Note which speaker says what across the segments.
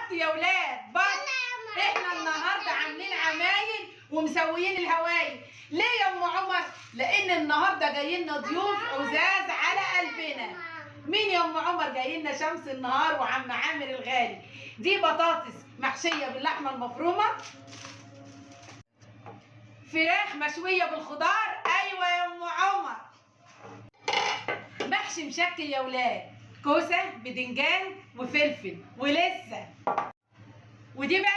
Speaker 1: بط يا ولاد بط. احنا النهارده عاملين عمايل ومسويين الهوايل. ليه يا ام عمر؟ لان النهارده جاي لنا ضيوف عزاز على قلبنا. مين يا ام عمر؟ جاي لنا شمس النهار وعم عامر الغالي. دي بطاطس محشيه باللحمه المفرومه، فراخ مشويه بالخضار. ايوه يا ام عمر. محشي مشكل يا ولاد، كوسه بدنجان وفلفل ولسه. ودي بقى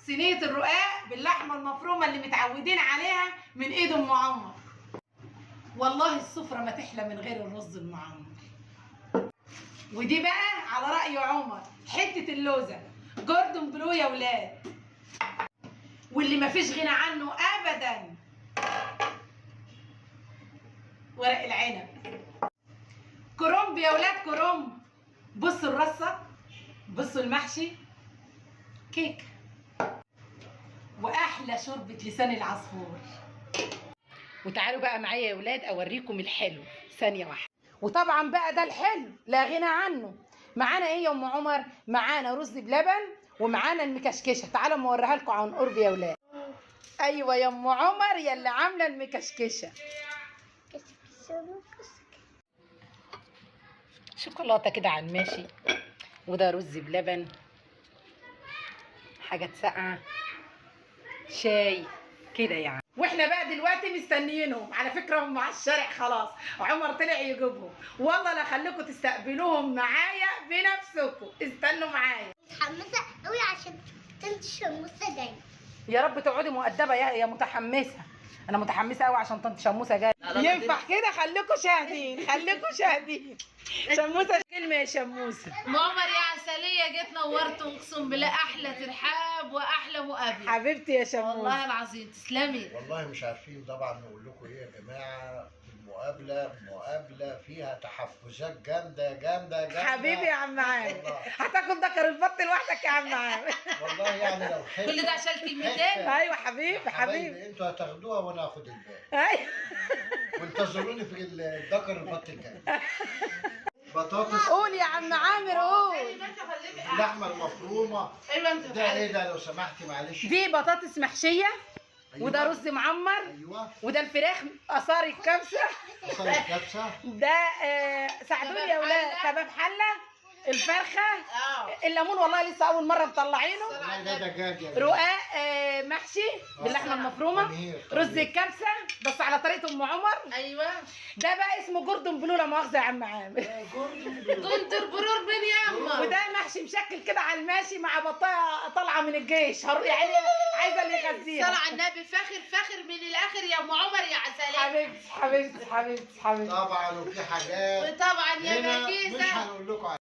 Speaker 1: صينيه الرقاق باللحمه المفرومه اللي متعودين عليها من ايد ام عمر. والله السفره ما تحلى من غير الرز ام عمر. ودي بقى على راي عمر حته اللوزه جوردن بلو يا ولاد، واللي ما فيش غنى عنه ابدا ورق العنب. كرنب يا ولاد كرنب. بصوا الرصه، بصوا المحشي، كيك، واحلى شوربه لسان العصفور. وتعالوا بقى معايا يا ولاد اوريكم الحلو ثانيه واحده. وطبعا بقى ده الحلو لا غنى عنه. معانا ايه يا ام عمر؟ معانا رز بلبن ومعانا المكشكشه. تعالوا اوريها لكم عن قرب يا ولاد. ايوه يا ام عمر يا اللي عامله المكشكشه. شوكولاته كده على الماشي، وده رز بلبن، حاجات ساقعه، شاي كده يعني. واحنا بقى دلوقتي مستنيينهم. على فكره هم على الشارع خلاص، عمر طلع يجيبهم. والله لا خليكم تستقبلوهم معايا بنفسكم. استنوا معايا.
Speaker 2: متحمسه قوي عشان طنط شموسه جايه.
Speaker 1: يا رب تقعدي مؤدبه يا متحمسه. انا متحمسه قوي عشان طنط شموسه جايه. ينفع كده؟ خليكم شاهدين، خليكم شاهدين. شموسه كلمه يا شموسه.
Speaker 3: عمر يا عسليه جيت نورت، اقسم بالله احلى ترحاب واحلى مقابله.
Speaker 1: حبيبتي يا شموسه
Speaker 3: والله العظيم تسلمي.
Speaker 4: والله مش عارفين طبعا نقول لكم ايه يا جماعه. المقابله فيها تحفزات جامده جامده جامده.
Speaker 1: حبيبي يا عم عامر، هتاخد دكر البط لوحدك يا عم عامر.
Speaker 4: والله يعني لو حته
Speaker 3: كل ده عشان كلمتين.
Speaker 1: ايوه حبيبي حبيبي.
Speaker 4: انتوا هتاخدوها وانا هاخد الباقي.
Speaker 1: ايوه
Speaker 4: وانتظروني في الدكر البط الجاي. بطاطس.
Speaker 1: قول يا عم عامر قول.
Speaker 4: اللحمه المفرومه.
Speaker 3: ايوه انت
Speaker 4: ده ايه ده لو سمحتي معلش؟
Speaker 1: دي بطاطس محشيه.
Speaker 4: أيوة.
Speaker 1: وده رز معمر.
Speaker 4: ايوه.
Speaker 1: وده الفراخ اثار الكبسه.
Speaker 4: اصل الكبسه.
Speaker 1: ده ساعدوني يا ولاد. كباب حله، الفرخه، الليمون والله لسه اول مره مطلعينه.
Speaker 4: والله ده دجاج يا
Speaker 1: رقاق محشي باللحمه المفرومه. رز الكبسه بس على طريقه ام عمر.
Speaker 3: ايوه
Speaker 1: ده بقى اسمه جوردن بلو لا مؤاخذه يا عم عامر.
Speaker 3: دندر برور من يما.
Speaker 1: وده محشي مشكل كده على الماشي مع بطايه طالعه من الجيش يعني عايزه اللي يغذيها.
Speaker 3: صلى على النبي. فاخر فاخر من الاخر يا ام عمر يا عسليه.
Speaker 1: حبيبتي حبيبتي حبيبتي حبيبتي.
Speaker 4: طبعا وفي حاجات
Speaker 3: وطبعا يا
Speaker 4: هنا
Speaker 3: مكيسه
Speaker 4: مش هنقول لكم